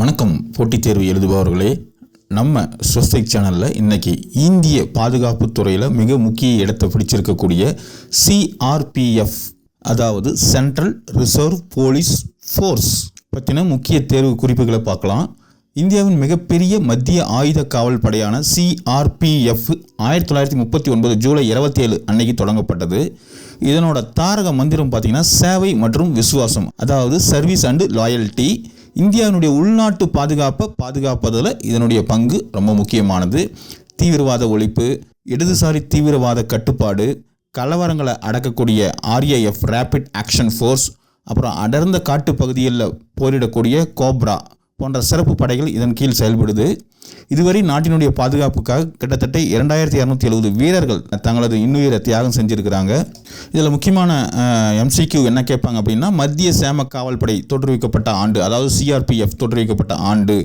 வணக்கம். போட்டித் தேர்வு எழுதுபவர்களே, நம்ம ஸ்வஸ்திக் சேனலில் இன்றைக்கி இந்திய பாதுகாப்பு துறையில் மிக முக்கிய இடத்தை பிடிச்சிருக்கக்கூடிய சிஆர்பிஎஃப், அதாவது சென்ட்ரல் ரிசர்வ் போலீஸ் ஃபோர்ஸ் பற்றின முக்கிய தேர்வு குறிப்புகளை பார்க்கலாம். இந்தியாவின் மிகப்பெரிய மத்திய ஆயுத காவல் படையான சிஆர்பிஎஃப் 1939 ஜூலை 27 அன்னைக்கு தொடங்கப்பட்டது. இதனோட தாரக மந்திரம் பார்த்திங்கன்னா சேவை மற்றும் விசுவாசம், அதாவது சர்வீஸ் அண்டு லாயல்ட்டி. இந்தியாவினுடைய உள்நாட்டு பாதுகாப்பை பாதுகாப்பதில் இதனுடைய பங்கு ரொம்ப முக்கியமானது. தீவிரவாத ஒழிப்பு, இடதுசாரி தீவிரவாத கட்டுப்பாடு, கலவரங்களை அடக்கக்கூடிய ஆர்ஏஎஃப் ரேபிட் ஆக்ஷன் ஃபோர்ஸ், அப்புறம் அடர்ந்த காட்டு பகுதிகளில் போரிடக்கூடிய கோப்ரா போன்ற சிறப்பு படைகள் இதன் கீழ் செயல்படுது. இதுவரை நாட்டினுடைய பாதுகாப்புக்காக கிட்டத்தட்ட 2270 வீரர்கள் தங்களது இன்னுயிரை தியாகம் செஞ்சுருக்கிறாங்க. இதில் முக்கியமான எம்சிக்யூ என்ன கேட்பாங்க அப்படின்னா, மத்திய சேம காவல் படை தோற்றுவிக்கப்பட்ட ஆண்டு, அதாவது சிஆர்பிஎஃப் தோற்றுவிக்கப்பட்ட ஆண்டு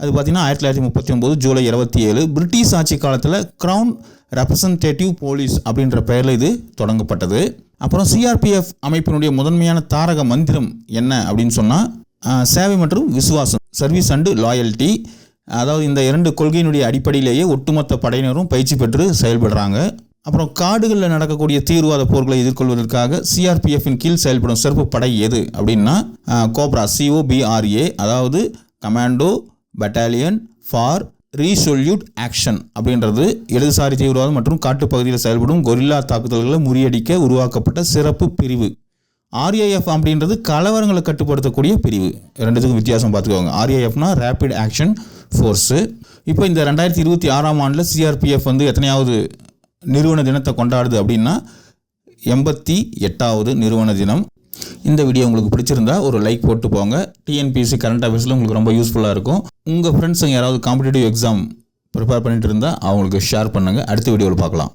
அது பார்த்திங்கன்னா 1939 ஜூலை 27. பிரிட்டிஷ் ஆட்சி காலத்தில் க்ரௌன் ரெப்ரசன்டேட்டிவ் போலீஸ் அப்படின்ற பெயரில் இது தொடங்கப்பட்டது. அப்புறம் சிஆர்பிஎஃப் அமைப்பினுடைய முதன்மையான தாரக மந்திரம் என்ன அப்படின்னு சொன்னால், சேவை மற்றும் விசுவாசம், சர்வீஸ் அண்டு லாயல்ட்டி. அதாவது இந்த இரண்டு கொள்கையினுடைய அடிப்படையிலேயே ஒட்டுமொத்த படையினரும் பயிற்சி பெற்று செயல்படுறாங்க. அப்புறம் காடுகளில் நடக்கக்கூடிய தீவிரவாத போர்களை எதிர்கொள்வதற்காக சிஆர்பிஎஃபின் கீழ் செயல்படும் சிறப்பு படை எது அப்படின்னா கோப்ரா, COBRA, அதாவது கமாண்டோ பட்டாலியன் ஃபார் ரீசொல்யூட் ஆக்ஷன் அப்படின்றது இடதுசாரி தீவிரவாதம் மற்றும் காட்டுப்பகுதியில் செயல்படும் கொரில்லா தாக்குதல்களை முறியடிக்க உருவாக்கப்பட்ட சிறப்பு பிரிவு. ஆர்ஏஎஃப் அப்படின்றது கலவரங்களை கட்டுப்படுத்தக்கூடிய பிரிவு. ரெண்டுத்துக்கும் வித்தியாசம் பார்த்துக்கோங்க. ஆர்ஏஎஃப்னா ரேபிட் ஆக்ஷன் ஃபோர்ஸு. இப்போ இந்த 2026 ஆண்டில் சிஆர்பிஎஃப் எத்தனையாவது நிறுவன தினத்தை கொண்டாடுது அப்படின்னா 88வது நிறுவன தினம். இந்த வீடியோ உங்களுக்கு பிடிச்சிருந்தா ஒரு லைக் போட்டு போங்க. டிஎன்பிஎஸ்சி கரண்ட் அஃபேர்ஸில் உங்களுக்கு ரொம்ப யூஸ்ஃபுல்லாக இருக்கும். உங்கள் ஃப்ரெண்ட்ஸுங்க யாராவது காம்படிட்டிவ் எக்ஸாம் ப்ரிப்பேர் பண்ணிட்டு இருந்தால் அவங்களுக்கு ஷேர் பண்ணுங்கள். அடுத்த வீடியோவில் பார்க்கலாம்.